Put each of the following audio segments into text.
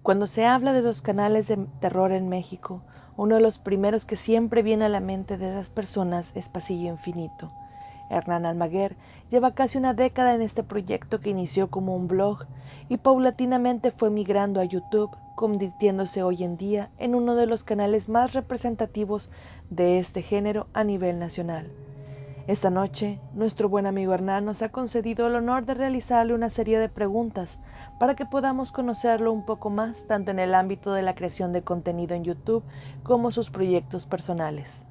Cuando se habla de los canales de terror en México, uno de los primeros que siempre viene a la mente de las personas es Pasillo Infinito. Hernán Almaguer lleva casi una década en este proyecto que inició como un blog y paulatinamente fue migrando a YouTube, convirtiéndose hoy en día en uno de los canales más representativos de este género a nivel nacional. Esta noche, nuestro buen amigo Hernán nos ha concedido el honor de realizarle una serie de preguntas para que podamos conocerlo un poco más, tanto en el ámbito de la creación de contenido en YouTube como sus proyectos personales.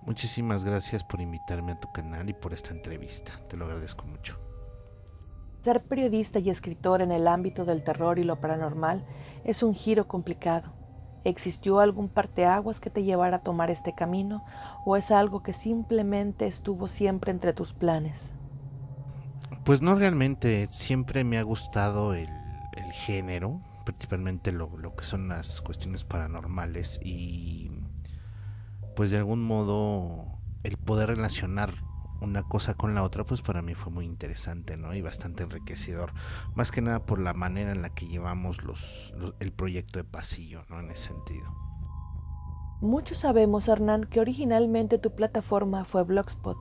Muchísimas gracias por invitarme a tu canal y por esta entrevista. Te lo agradezco mucho. Ser periodista y escritor en el ámbito del terror y lo paranormal es un giro complicado. ¿Existió algún parteaguas que te llevara a tomar este camino o es algo que simplemente estuvo siempre entre tus planes? Pues no realmente, siempre me ha gustado el género, principalmente lo que son las cuestiones paranormales y pues de algún modo el poder relacionar una cosa con la otra pues para mí fue muy interesante, ¿no? Y bastante enriquecedor, más que nada por la manera en la que llevamos el proyecto de Pasillo, ¿no? En ese sentido. Muchos sabemos, Hernán, que originalmente tu plataforma fue Blogspot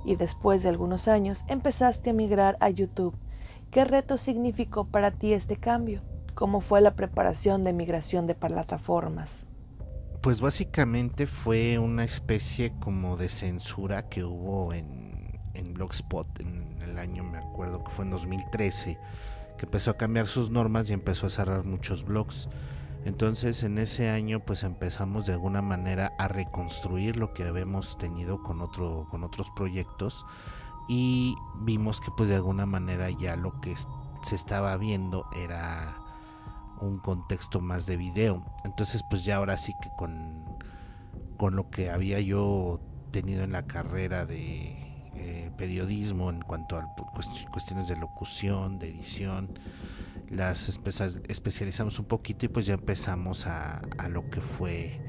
y después de algunos años empezaste a migrar a YouTube. ¿Qué reto significó para ti este cambio? ¿Cómo fue la preparación de migración de plataformas? Pues básicamente fue una especie como de censura que hubo en Blogspot en el año, me acuerdo que fue en 2013, que empezó a cambiar sus normas y empezó a cerrar muchos blogs. Entonces en ese año pues empezamos de alguna manera a reconstruir lo que habíamos tenido con otros proyectos y vimos que pues de alguna manera ya lo que se estaba viendo era un contexto más de video. Entonces pues ya ahora sí que con lo que había yo tenido en la carrera de periodismo en cuanto a cuestiones de locución, de edición, las especializamos un poquito y pues ya empezamos a lo que fue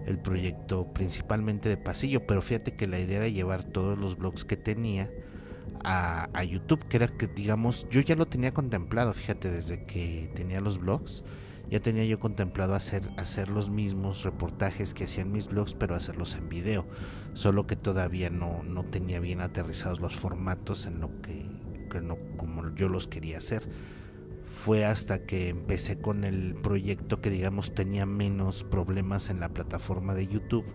el proyecto principalmente de Pasillo, pero fíjate que la idea era llevar todos los blogs que tenía a YouTube, que era que digamos, yo ya lo tenía contemplado, fíjate, desde que tenía los blogs, ya tenía yo contemplado hacer los mismos reportajes que hacían mis blogs, pero hacerlos en video, solo que todavía no tenía bien aterrizados los formatos en lo que no, como yo los quería hacer. Fue hasta que empecé con el proyecto que digamos tenía menos problemas en la plataforma de YouTube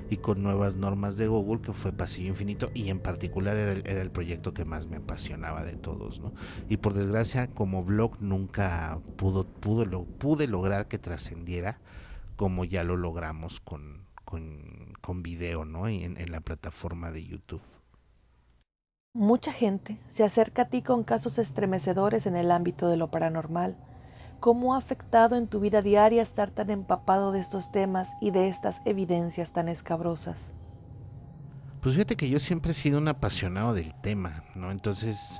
y con nuevas normas de Google, que fue Pasillo Infinito, y en particular era el proyecto que más me apasionaba de todos, ¿no? Y por desgracia como blog nunca pude lograr que trascendiera como ya lo logramos con video, ¿no? En la plataforma de YouTube. Mucha gente se acerca a ti con casos estremecedores en el ámbito de lo paranormal. ¿Cómo ha afectado en tu vida diaria estar tan empapado de estos temas y de estas evidencias tan escabrosas? Pues fíjate que yo siempre he sido un apasionado del tema, ¿no? Entonces,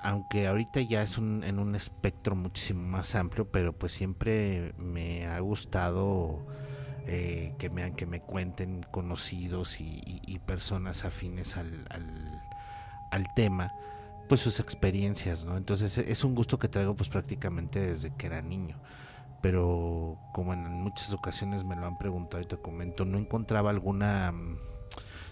aunque ahorita ya es en un espectro muchísimo más amplio, pero pues siempre me ha gustado que me cuenten conocidos y personas afines al tema, pues sus experiencias, ¿no? Entonces es un gusto que traigo pues prácticamente desde que era niño. Pero como en muchas ocasiones me lo han preguntado y te comento, no encontraba alguna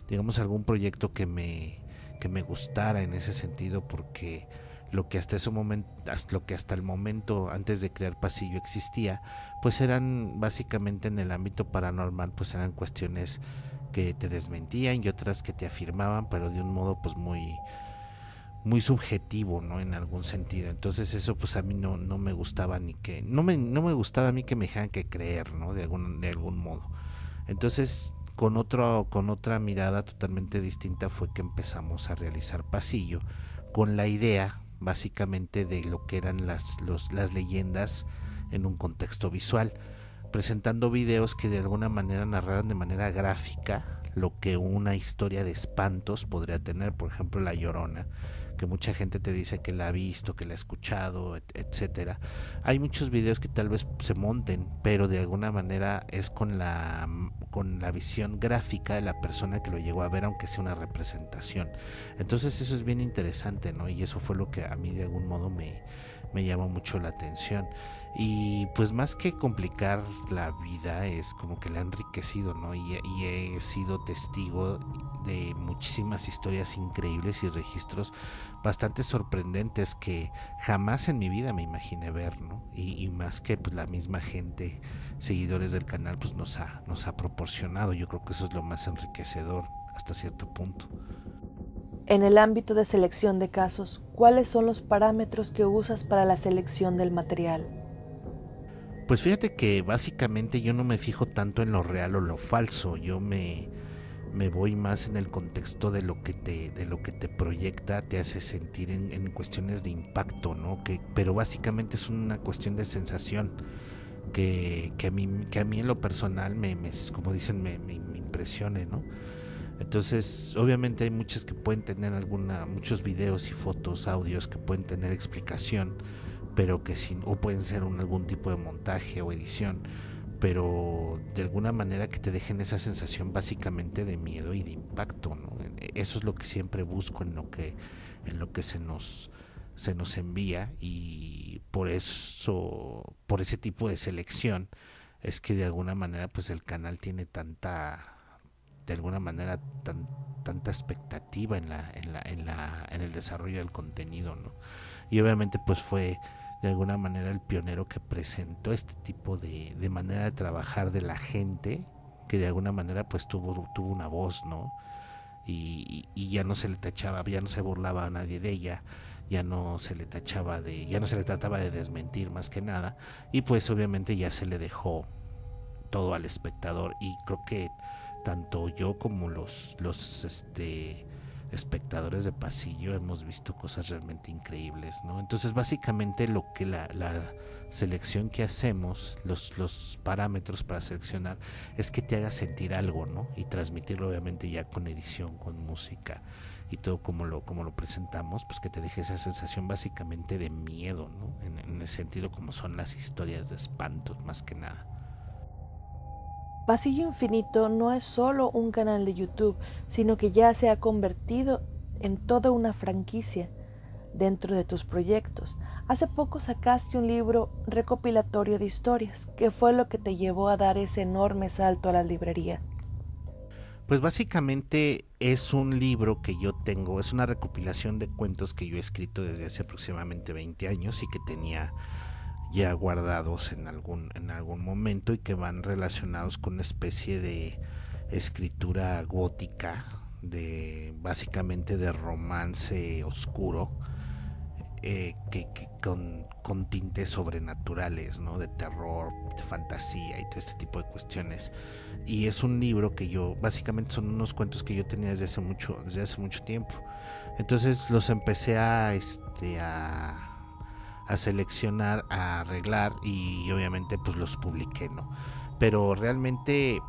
digamos algún proyecto que me gustara en ese sentido, porque lo que hasta ese momento, lo que hasta el momento antes de crear Pasillo existía, pues eran básicamente en el ámbito paranormal, pues eran cuestiones que te desmentían y otras que te afirmaban, pero de un modo pues muy subjetivo, ¿no? En algún sentido. Entonces eso pues a mí no me gustaba ni que no me gustaba a mí que me dejaran que creer, ¿no? De algún modo. Entonces con otra mirada totalmente distinta fue que empezamos a realizar Pasillo con la idea básicamente de lo que eran las leyendas en un contexto visual, presentando videos que de alguna manera narraran de manera gráfica lo que una historia de espantos podría tener, por ejemplo La Llorona, que mucha gente te dice que la ha visto, que la ha escuchado, etcétera. Hay muchos videos que tal vez se monten, pero de alguna manera es con la visión gráfica de la persona que lo llegó a ver, aunque sea una representación. Entonces eso es bien interesante, ¿no? Y eso fue lo que a mí de algún modo me llamó mucho la atención. Y pues más que complicar la vida, es como que la ha enriquecido, ¿no? Y he sido testigo de muchísimas historias increíbles y registros bastante sorprendentes que jamás en mi vida me imaginé ver, ¿no? Y más que pues la misma gente, seguidores del canal, pues nos ha proporcionado. Yo creo que eso es lo más enriquecedor hasta cierto punto. En el ámbito de selección de casos, ¿cuáles son los parámetros que usas para la selección del material? Pues fíjate que básicamente yo no me fijo tanto en lo real o lo falso, me voy más en el contexto de lo que te proyecta, te hace sentir en cuestiones de impacto, ¿no? Pero básicamente es una cuestión de sensación que a mí en lo personal como dicen, me impresione, ¿no? Entonces, obviamente hay muchas que pueden tener muchos videos y fotos, audios que pueden tener explicación, pero que sin, o pueden ser algún tipo de montaje o edición, pero de alguna manera que te dejen esa sensación básicamente de miedo y de impacto, ¿no? Eso es lo que siempre busco en lo que se nos envía, y por eso, por ese tipo de selección, es que de alguna manera pues el canal tiene de alguna manera tanta expectativa en el desarrollo del contenido, ¿no? Y obviamente pues fue de alguna manera el pionero que presentó este tipo de manera de trabajar de la gente, que de alguna manera pues tuvo una voz, ¿no? Y ya no se le tachaba, ya no se burlaba a nadie de ella, ya no se le tachaba ya no se le trataba de desmentir más que nada, y pues obviamente ya se le dejó todo al espectador. Y creo que tanto yo como los espectadores de pasillo hemos visto cosas realmente increíbles, ¿no? Entonces básicamente lo que la selección que hacemos, los parámetros para seleccionar, es que te haga sentir algo, ¿no? Y transmitirlo obviamente ya con edición, con música y todo como lo presentamos, pues que te deje esa sensación básicamente de miedo, ¿no? En el sentido como son las historias de espantos más que nada. Pasillo Infinito no es solo un canal de YouTube, sino que ya se ha convertido en toda una franquicia dentro de tus proyectos. Hace poco sacaste un libro recopilatorio de historias. ¿Qué fue lo que te llevó a dar ese enorme salto a la librería? Pues básicamente es un libro que yo tengo, es una recopilación de cuentos que yo he escrito desde hace aproximadamente 20 años y que tenía ya guardados en algún momento, y que van relacionados con una especie de escritura gótica, de básicamente de romance oscuro, con tintes sobrenaturales, ¿no? De terror, de fantasía y todo este tipo de cuestiones. Y es un libro que yo, básicamente son unos cuentos que yo tenía desde hace mucho tiempo. Entonces los empecé a seleccionar, a arreglar, y obviamente pues los publiqué, ¿no? Pero realmente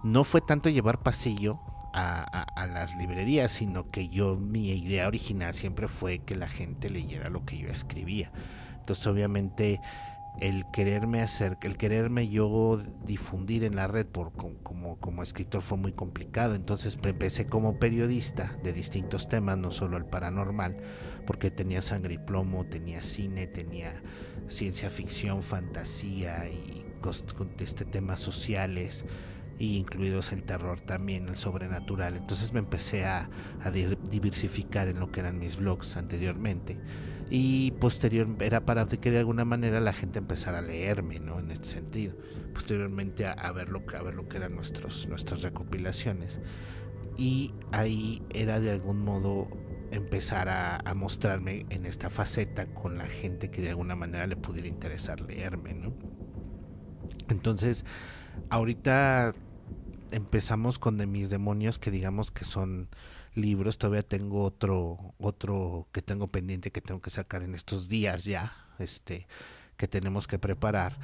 no fue tanto llevar pasillo a las librerías, sino que mi idea original siempre fue que la gente leyera lo que yo escribía. Entonces obviamente el quererme yo difundir en la red como escritor fue muy complicado. Entonces empecé como periodista de distintos temas, no solo el paranormal, porque tenía Sangre y Plomo, tenía cine, tenía ciencia ficción, fantasía y temas sociales, y incluidos el terror también, el sobrenatural. Entonces me empecé a diversificar en lo que eran mis blogs anteriormente, y posterior era para que de alguna manera la gente empezara a leerme, ¿no? En este sentido, posteriormente a ver a ver lo que eran nuestras recopilaciones, y ahí era de algún modo empezar a mostrarme en esta faceta con la gente que de alguna manera le pudiera interesar leerme, ¿no? Entonces ahorita empezamos con De mis demonios, que digamos que son libros. Todavía tengo otro que tengo pendiente, que tengo que sacar en estos días ya, que tenemos que preparar,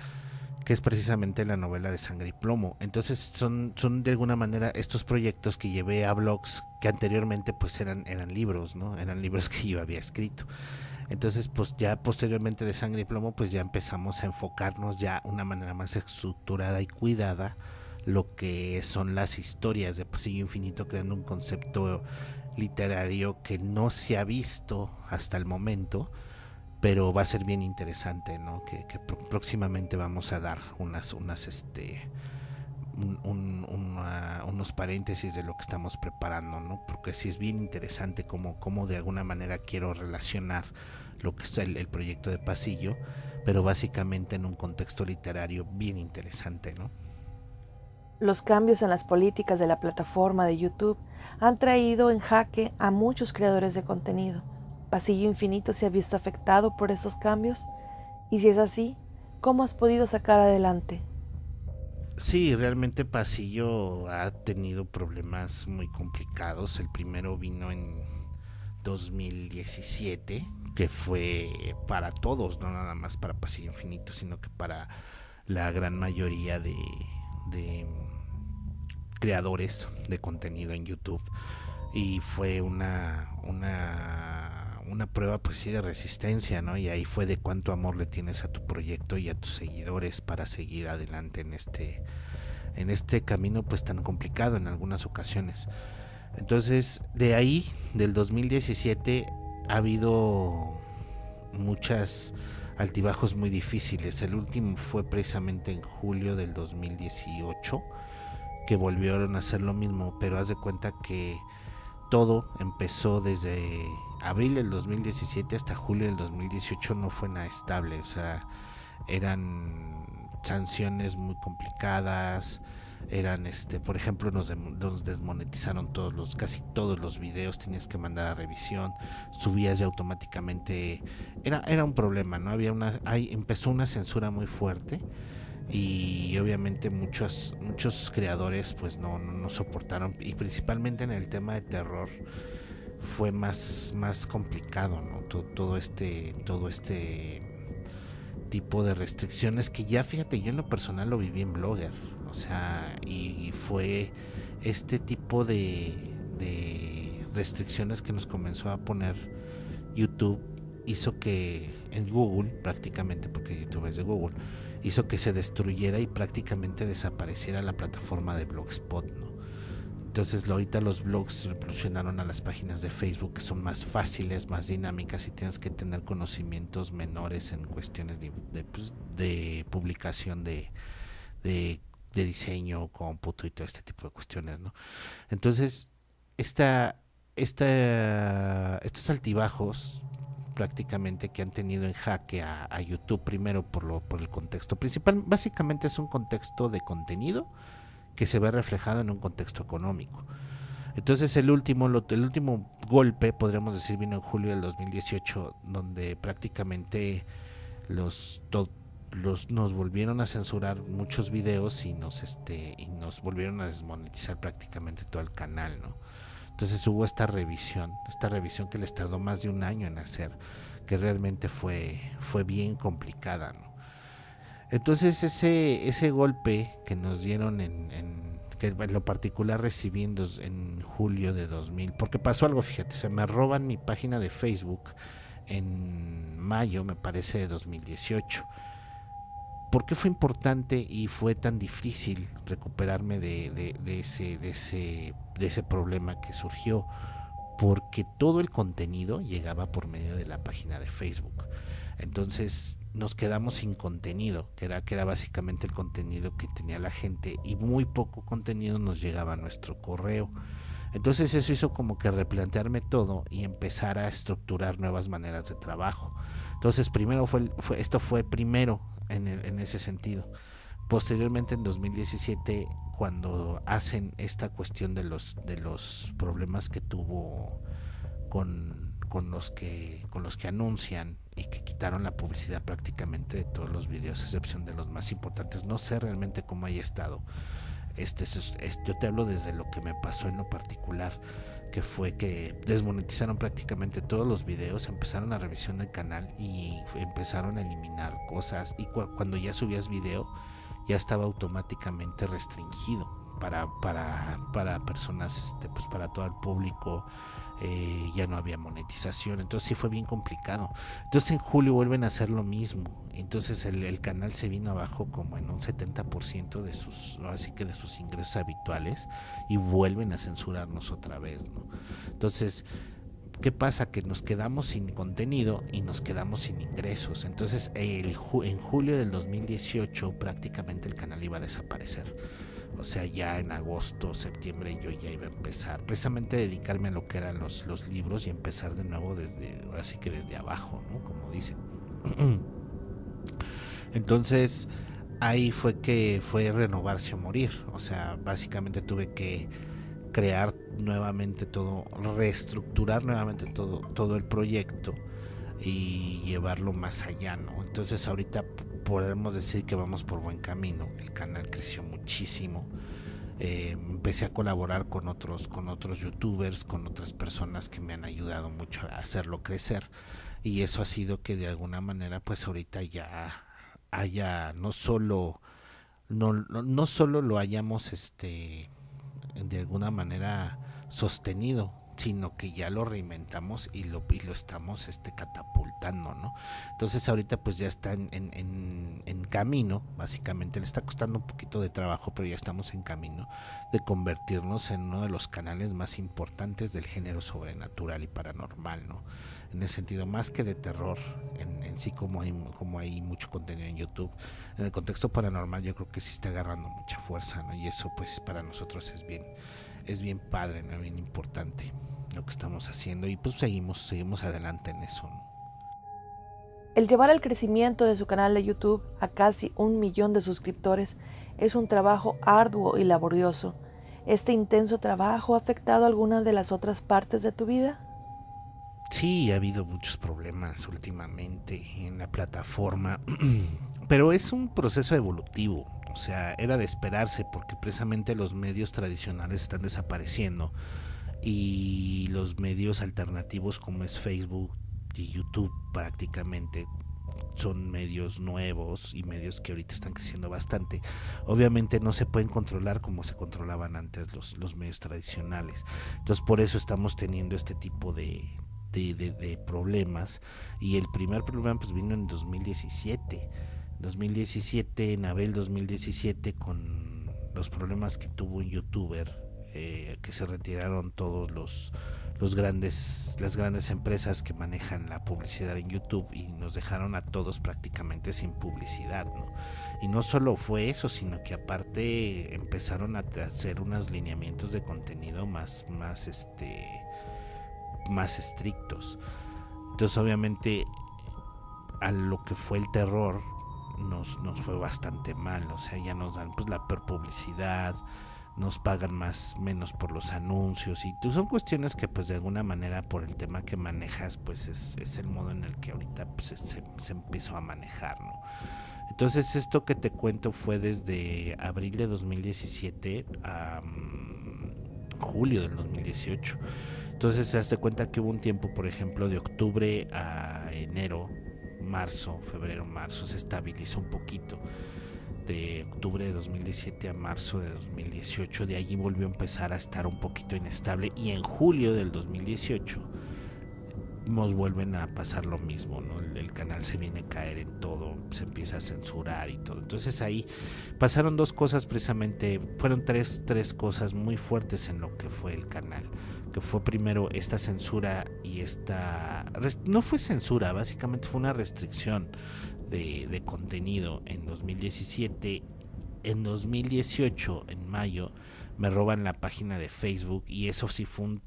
que es precisamente la novela de Sangre y Plomo. Entonces son de alguna manera estos proyectos que llevé a blogs que anteriormente pues eran libros, ¿no? Eran libros que yo había escrito. Entonces pues ya posteriormente de Sangre y Plomo pues ya empezamos a enfocarnos ya de una manera más estructurada y cuidada lo que son las historias de Pasillo Infinito, creando un concepto literario que no se ha visto hasta el momento, pero va a ser bien interesante, ¿no? Que próximamente vamos a dar unos paréntesis de lo que estamos preparando, ¿no? Porque sí es bien interesante cómo de alguna manera quiero relacionar lo que es el proyecto de Pasillo, pero básicamente en un contexto literario bien interesante, ¿no? Los cambios en las políticas de la plataforma de YouTube han traído en jaque a muchos creadores de contenido. ¿Pasillo Infinito se ha visto afectado por estos cambios? Y si es así, ¿cómo has podido sacar adelante? Sí, realmente Pasillo ha tenido problemas muy complicados. El primero vino en 2017, que fue para todos, no nada más para Pasillo Infinito, sino que para la gran mayoría de creadores de contenido en YouTube. Y fue una prueba pues sí de resistencia, ¿no? Y ahí fue de cuánto amor le tienes a tu proyecto y a tus seguidores para seguir adelante en este camino pues tan complicado en algunas ocasiones. Entonces, de ahí, del 2017, ha habido muchas altibajos muy difíciles. El último fue precisamente en julio del 2018, que volvieron a hacer lo mismo, pero haz de cuenta que todo empezó desde abril del 2017 hasta julio del 2018, no fue nada estable, o sea, eran sanciones muy complicadas, eran por ejemplo nos desmonetizaron casi todos los videos, tenías que mandar a revisión, subías ya automáticamente, era un problema, no había empezó una censura muy fuerte y obviamente muchos creadores pues no soportaron, y principalmente en el tema de terror fue más complicado, ¿no? Todo este tipo de restricciones que ya, fíjate, yo en lo personal lo viví en Blogger, o sea, y fue este tipo de restricciones que nos comenzó a poner YouTube, hizo que en Google, prácticamente, porque YouTube es de Google, hizo que se destruyera y prácticamente desapareciera la plataforma de Blogspot, ¿no? Entonces ahorita los blogs revolucionaron a las páginas de Facebook, que son más fáciles, más dinámicas, y tienes que tener conocimientos menores en cuestiones de publicación de diseño, cómputo y todo este tipo de cuestiones, ¿no? Entonces, estos altibajos prácticamente que han tenido en jaque a YouTube, primero por el contexto principal, básicamente es un contexto de contenido que se ve reflejado en un contexto económico. Entonces el último golpe, podríamos decir, vino en julio del 2018, donde prácticamente nos volvieron a censurar muchos videos y nos volvieron a desmonetizar prácticamente todo el canal, ¿no? Entonces hubo esta revisión que les tardó más de un año en hacer, que realmente fue bien complicada, ¿no? Entonces ese golpe que nos dieron que en lo particular recibí en julio de 2000, porque pasó algo, fíjate, se me roban mi página de Facebook en mayo, me parece, de 2018. ¿Por qué fue importante y fue tan difícil recuperarme de ese problema que surgió? Porque todo el contenido llegaba por medio de la página de Facebook. Entonces nos quedamos sin contenido, que era básicamente el contenido que tenía la gente, y muy poco contenido nos llegaba a nuestro correo. Entonces eso hizo como que replantearme todo y empezar a estructurar nuevas maneras de trabajo. Entonces primero esto fue primero en ese sentido. Posteriormente, en 2017, cuando hacen esta cuestión de los problemas que tuvo con los que anuncian, y que quitaron la publicidad prácticamente de todos los videos, a excepción de los más importantes. No sé realmente cómo haya estado. Yo te hablo desde lo que me pasó en lo particular, que fue que desmonetizaron prácticamente todos los videos, empezaron la revisión del canal y empezaron a eliminar cosas, y cuando ya subías video ya estaba automáticamente restringido para personas, pues para todo el público. Ya no había monetización, entonces sí fue bien complicado. Entonces en julio vuelven a hacer lo mismo, entonces el canal se vino abajo como en un 70% de sus ingresos habituales, y vuelven a censurarnos otra vez, ¿no? Entonces ¿qué pasa? Que nos quedamos sin contenido y nos quedamos sin ingresos. Entonces en julio del 2018 prácticamente el canal iba a desaparecer. O sea, ya en agosto, septiembre yo ya iba a empezar precisamente a dedicarme a lo que eran los libros y empezar de nuevo desde, ahora sí que desde abajo, ¿no? Como dicen. Entonces ahí fue renovarse o morir. O sea, básicamente tuve que crear nuevamente todo, reestructurar nuevamente todo el proyecto y llevarlo más allá, ¿no? Entonces ahorita podemos decir que vamos por buen camino. El canal creció muchísimo. Empecé a colaborar con otros youtubers, con otras personas que me han ayudado mucho a hacerlo crecer, y eso ha sido que de alguna manera pues ahorita ya haya no solo lo hayamos de alguna manera sostenido, sino que ya lo reinventamos y lo estamos catapultando, ¿no? Entonces ahorita pues ya está en camino, básicamente le está costando un poquito de trabajo, pero ya estamos en camino de convertirnos en uno de los canales más importantes del género sobrenatural y paranormal, ¿no? En ese sentido, más que de terror, en sí como hay mucho contenido en YouTube, en el contexto paranormal yo creo que sí está agarrando mucha fuerza, ¿no? Y eso pues para nosotros es bien padre, ¿no? Bien importante lo que estamos haciendo, y pues seguimos adelante en eso, ¿no? El llevar el crecimiento de su canal de YouTube a casi 1 millón de suscriptores es un trabajo arduo y laborioso. ¿Este intenso trabajo ha afectado alguna de las otras partes de tu vida? Sí, ha habido muchos problemas últimamente en la plataforma, pero es un proceso evolutivo. O sea, era de esperarse porque precisamente los medios tradicionales están desapareciendo y los medios alternativos como es Facebook y YouTube prácticamente son medios nuevos y medios que ahorita están creciendo bastante. Obviamente no se pueden controlar como se controlaban antes los medios tradicionales. Entonces por eso estamos teniendo este tipo de problemas. Y el primer problema pues vino en 2017, en abril 2017, con los problemas que tuvo un youtuber, que se retiraron todos las grandes empresas que manejan la publicidad en YouTube y nos dejaron a todos prácticamente sin publicidad, ¿no? Y no solo fue eso, sino que aparte empezaron a hacer unos lineamientos de contenido más estrictos. Entonces obviamente a lo que fue el terror nos fue bastante mal. O sea, ya nos dan pues la peor publicidad, nos pagan menos por los anuncios, y son cuestiones que pues de alguna manera por el tema que manejas pues es el modo en el que ahorita pues, se empezó a manejar, ¿no? Entonces esto que te cuento fue desde abril de 2017 a julio del 2018. Entonces se hace cuenta que hubo un tiempo, por ejemplo, de octubre a enero, marzo, febrero, marzo, se estabilizó un poquito. De octubre de 2017 a marzo de 2018, de allí volvió a empezar a estar un poquito inestable, y en julio del 2018 nos vuelven a pasar lo mismo, ¿no? El canal se viene a caer en todo, se empieza a censurar y todo. Entonces ahí pasaron dos cosas, precisamente fueron tres cosas muy fuertes en lo que fue el canal, que fue primero esta censura, y no fue censura, básicamente fue una restricción de contenido en 2017. En 2018, en mayo, me roban la página de Facebook, y eso sí fue un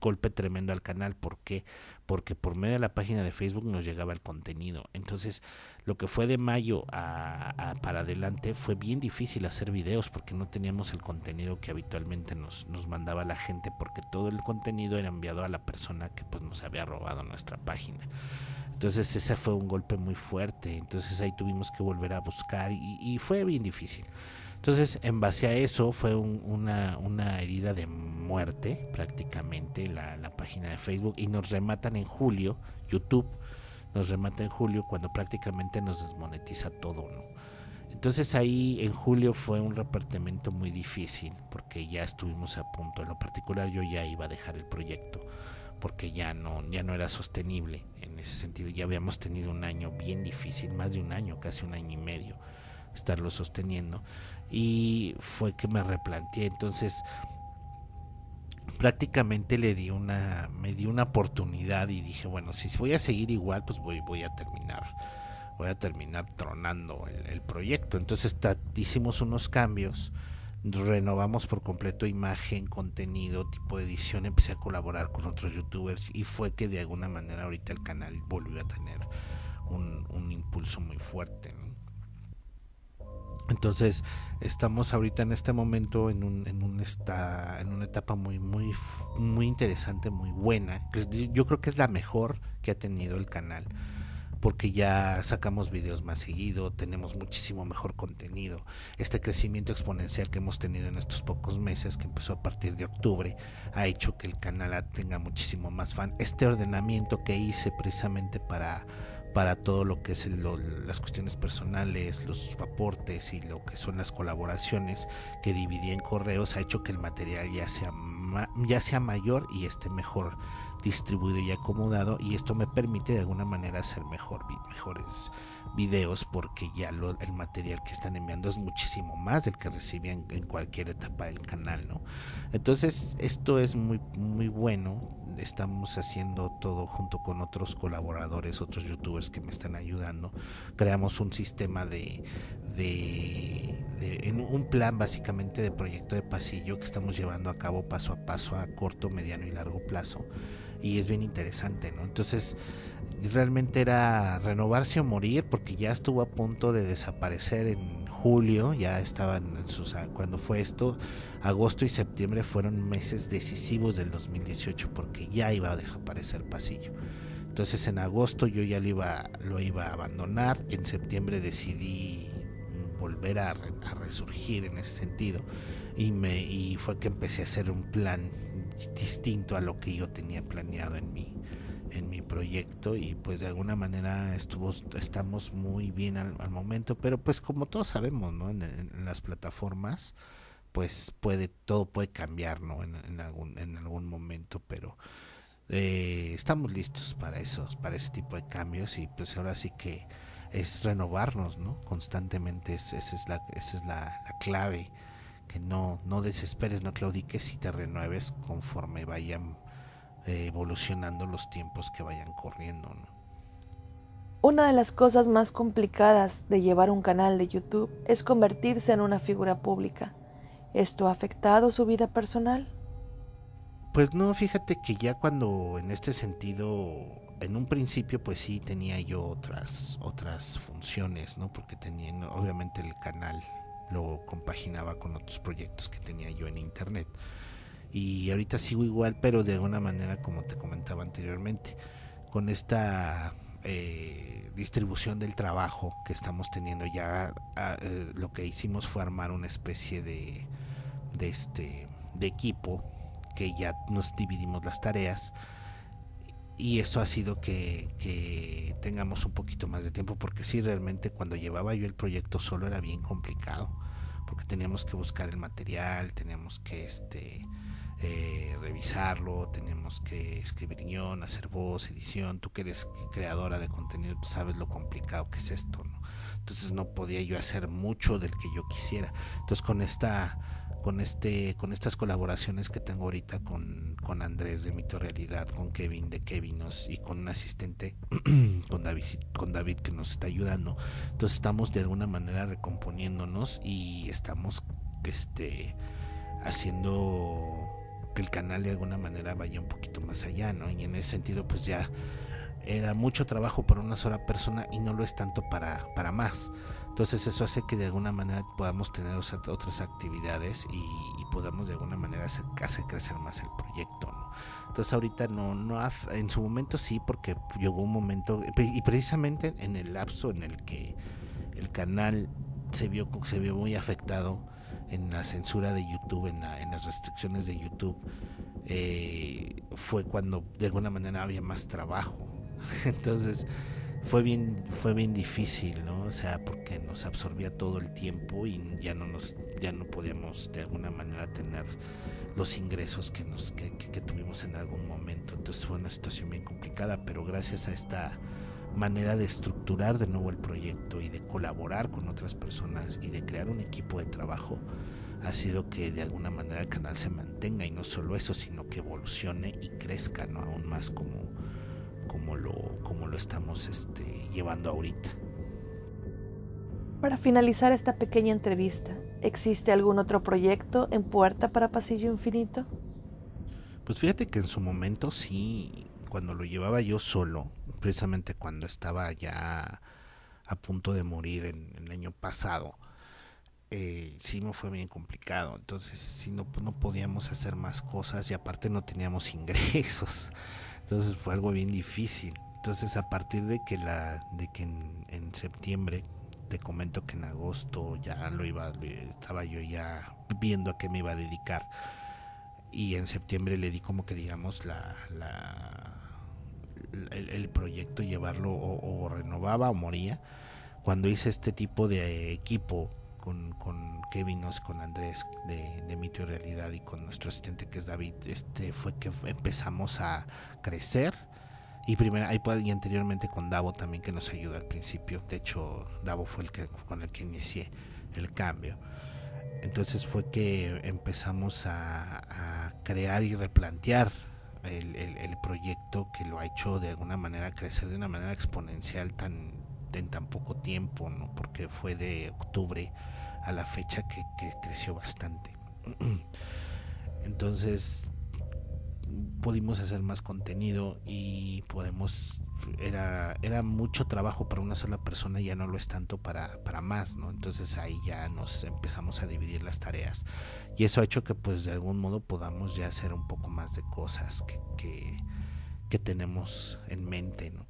golpe tremendo al canal. ¿Por qué? Porque por medio de la página de Facebook nos llegaba el contenido. Entonces lo que fue de mayo para adelante fue bien difícil hacer videos, porque no teníamos el contenido que habitualmente nos mandaba la gente, porque todo el contenido era enviado a la persona que pues nos había robado nuestra página. Entonces ese fue un golpe muy fuerte. Entonces ahí tuvimos que volver a buscar, y fue bien difícil. Entonces en base a eso fue una herida de muerte prácticamente la página de Facebook, y nos rematan en julio. YouTube nos remata en julio, cuando prácticamente nos desmonetiza todo, ¿no? Entonces ahí en julio fue un repartimiento muy difícil, porque ya estuvimos a punto. En lo particular yo ya iba a dejar el proyecto, porque ya no era sostenible en ese sentido. Ya habíamos tenido un año bien difícil, más de un año, casi un año y medio, estarlo sosteniendo, y fue que me replanteé. Entonces prácticamente me di una oportunidad y dije, bueno, si voy a seguir igual, pues voy a terminar tronando el proyecto. Entonces hicimos unos cambios, renovamos por completo imagen, contenido, tipo de edición, empecé a colaborar con otros youtubers y fue que de alguna manera ahorita el canal volvió a tener un impulso muy fuerte, ¿no? Entonces estamos ahorita en este momento en una etapa muy interesante, muy buena. Yo creo que es la mejor que ha tenido el canal, porque ya sacamos videos más seguido, tenemos muchísimo mejor contenido. Este crecimiento exponencial que hemos tenido en estos pocos meses, que empezó a partir de octubre, ha hecho que el canal tenga muchísimo más fan. Este ordenamiento que hice precisamente para todo lo que es las cuestiones personales, los aportes y lo que son las colaboraciones que dividí en correos, ha hecho que el material ya sea mayor y esté mejor distribuido y acomodado, y esto me permite de alguna manera hacer mejores videos, porque ya el material que están enviando es muchísimo más del que recibían en cualquier etapa del canal, ¿no? Entonces esto es muy bueno. Estamos haciendo todo junto con otros colaboradores, otros youtubers que me están ayudando. Creamos un sistema en un plan básicamente de proyecto de pasillo que estamos llevando a cabo paso a paso, a corto, mediano y largo plazo, y es bien interesante, ¿no? Entonces realmente era renovarse o morir, porque ya estuvo a punto de desaparecer en julio, ya estaban cuando fue esto. Agosto y septiembre fueron meses decisivos del 2018, porque ya iba a desaparecer Pasillo. Entonces en agosto yo ya lo iba a abandonar. En septiembre decidí volver a resurgir en ese sentido, y fue que empecé a hacer un plan distinto a lo que yo tenía planeado en mi proyecto, y pues de alguna manera estamos muy bien al momento, pero pues como todos sabemos, ¿no? En las plataformas pues todo puede cambiar, ¿no? En algún momento, pero estamos listos para ese tipo de cambios, y pues ahora sí que es renovarnos, ¿no? Constantemente. Esa es la clave, que no desesperes, no claudiques, y te renueves conforme vayan evolucionando los tiempos que vayan corriendo, ¿no? Una de las cosas más complicadas de llevar un canal de YouTube es convertirse en una figura pública. ¿Esto ha afectado su vida personal? Pues no, fíjate que ya cuando en este sentido, en un principio pues sí tenía yo otras funciones, ¿no? Porque tenía, ¿no? Obviamente el canal lo compaginaba con otros proyectos que tenía yo en internet. Y ahorita sigo igual, pero de alguna manera, como te comentaba anteriormente, con esta distribución del trabajo que estamos teniendo ya, lo que hicimos fue armar una especie de equipo, que ya nos dividimos las tareas, y eso ha sido que tengamos un poquito más de tiempo, porque sí, realmente cuando llevaba yo el proyecto solo era bien complicado, porque teníamos que buscar el material, teníamos que revisarlo, tenemos que escribir guión, hacer voz, edición. Tú que eres creadora de contenido, pues sabes lo complicado que es esto, ¿no? Entonces no podía yo hacer mucho del que yo quisiera. Entonces con estas colaboraciones que tengo ahorita con Andrés de Mito Realidad, con Kevin de Kevinos, y con un asistente con David que nos está ayudando, entonces estamos de alguna manera recomponiéndonos, y estamos haciendo que el canal de alguna manera vaya un poquito más allá, ¿no? Y en ese sentido pues ya era mucho trabajo para una sola persona, y no lo es tanto para más. Entonces eso hace que de alguna manera podamos tener otras actividades, y podamos de alguna manera hacer crecer más el proyecto, ¿no? Entonces ahorita en su momento sí, porque llegó un momento, y precisamente en el lapso en el que el canal se vio muy afectado en la censura de YouTube, en las restricciones de YouTube, fue cuando de alguna manera había más trabajo. Entonces fue bien difícil, ¿no? O sea, porque nos absorbía todo el tiempo, y ya no podíamos de alguna manera tener los ingresos que tuvimos en algún momento. Entonces fue una situación bien complicada, pero gracias a esta manera de estructurar de nuevo el proyecto, y de colaborar con otras personas, y de crear un equipo de trabajo, ha sido que de alguna manera el canal se mantenga, y no solo eso, sino que evolucione y crezca, ¿no? Aún más como lo estamos llevando ahorita. Para finalizar esta pequeña entrevista, ¿existe algún otro proyecto en puerta para Pasillo Infinito? Pues fíjate que en su momento sí, cuando lo llevaba yo solo, precisamente cuando estaba ya a punto de morir en el año pasado, sí me fue bien complicado. Entonces sí no podíamos hacer más cosas, y aparte no teníamos ingresos. Entonces fue algo bien difícil. Entonces a partir de que en septiembre, te comento que en agosto ya estaba yo ya viendo a qué me iba a dedicar, y en septiembre le di como que digamos el proyecto, llevarlo o renovaba o moría. Cuando hice este tipo de equipo con Kevin, con Andrés de Mito y Realidad, y con nuestro asistente que es David, fue que empezamos a crecer. Y anteriormente con Davo también, que nos ayuda al principio. De hecho, Davo fue con el que inicié el cambio. Entonces fue que empezamos a crear y replantear el proyecto, que lo ha hecho de alguna manera crecer de una manera exponencial en tan poco tiempo, ¿no? Porque fue de octubre a la fecha que creció bastante. Entonces pudimos hacer más contenido y era mucho trabajo para una sola persona, y ya no lo es tanto para más, ¿no? Entonces ahí ya nos empezamos a dividir las tareas, y eso ha hecho que pues de algún modo podamos ya hacer un poco más de cosas que tenemos en mente, ¿no?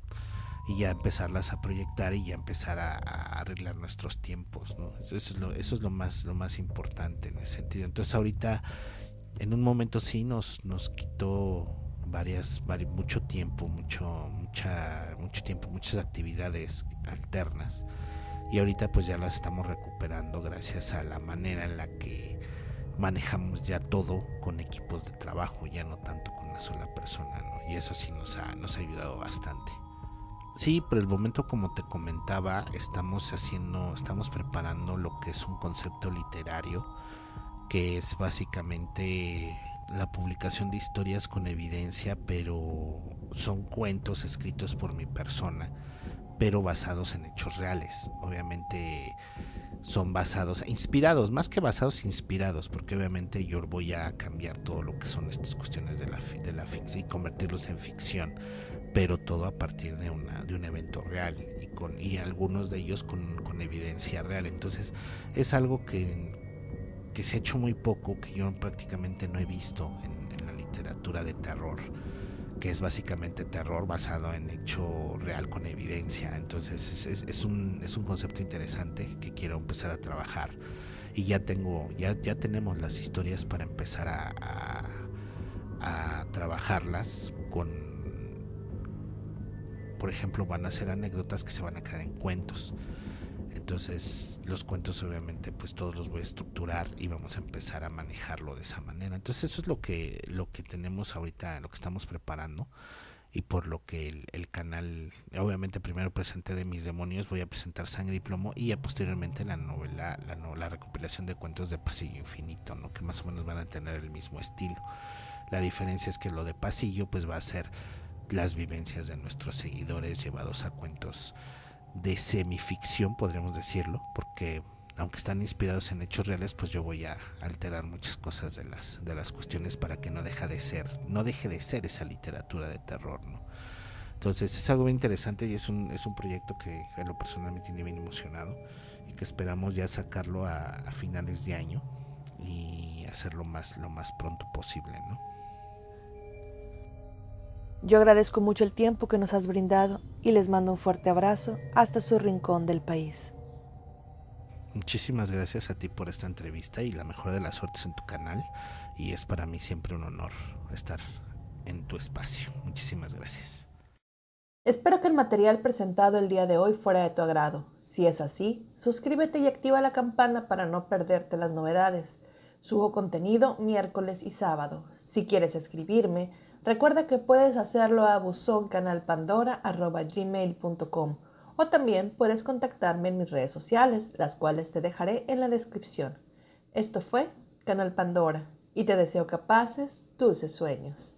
Y ya empezarlas a proyectar, y ya empezar a arreglar nuestros tiempos, ¿no? Eso es lo más importante en ese sentido. Entonces ahorita, en un momento sí nos quitó mucho tiempo, mucho tiempo, muchas actividades alternas, y ahorita pues ya las estamos recuperando gracias a la manera en la que manejamos ya todo con equipos de trabajo, ya no tanto con una sola persona, ¿no? Y eso sí nos ha ayudado bastante. Sí, por el momento, como te comentaba, estamos preparando lo que es un concepto literario, que es básicamente la publicación de historias con evidencia, pero son cuentos escritos por mi persona, pero basados en hechos reales. Obviamente son inspirados, más que basados, inspirados, porque obviamente yo voy a cambiar todo lo que son estas cuestiones de la ficción y convertirlos en ficción, pero todo a partir de un evento real, y algunos de ellos con evidencia real. Entonces es algo que se ha hecho muy poco, que yo prácticamente no he visto en la literatura de terror, que es básicamente terror basado en hecho real con evidencia. Entonces es un concepto interesante que quiero empezar a trabajar, y ya tenemos las historias para empezar a trabajarlas por ejemplo, van a ser anécdotas que se van a crear en cuentos. Entonces los cuentos obviamente pues todos los voy a estructurar, y vamos a empezar a manejarlo de esa manera. Entonces eso es lo que tenemos ahorita, lo que estamos preparando, y por lo que el canal, obviamente primero presenté de Mis Demonios, voy a presentar Sangre y Plomo, y ya posteriormente la novela, la recopilación de cuentos de Pasillo Infinito, ¿no? Que más o menos van a tener el mismo estilo. La diferencia es que lo de Pasillo pues va a ser las vivencias de nuestros seguidores llevados a cuentos de semificción, podríamos decirlo, porque aunque están inspirados en hechos reales, pues yo voy a alterar muchas cosas de las cuestiones para que no deje de ser esa literatura de terror, ¿no? Entonces es algo muy interesante, y es un proyecto que a lo personal me tiene bien emocionado, y que esperamos ya sacarlo a finales de año, y hacerlo lo más pronto posible, ¿no? Yo agradezco mucho el tiempo que nos has brindado y les mando un fuerte abrazo hasta su rincón del país. Muchísimas gracias a ti por esta entrevista, y la mejor de las suertes en tu canal, y es para mí siempre un honor estar en tu espacio. Muchísimas gracias. Espero que el material presentado el día de hoy fuera de tu agrado. Si es así, suscríbete y activa la campana para no perderte las novedades. Subo contenido miércoles y sábado. Si quieres escribirme, recuerda que puedes hacerlo a buzoncanalpandora@gmail.com, o también puedes contactarme en mis redes sociales, las cuales te dejaré en la descripción. Esto fue Canal Pandora, y te deseo capaces, dulces sueños.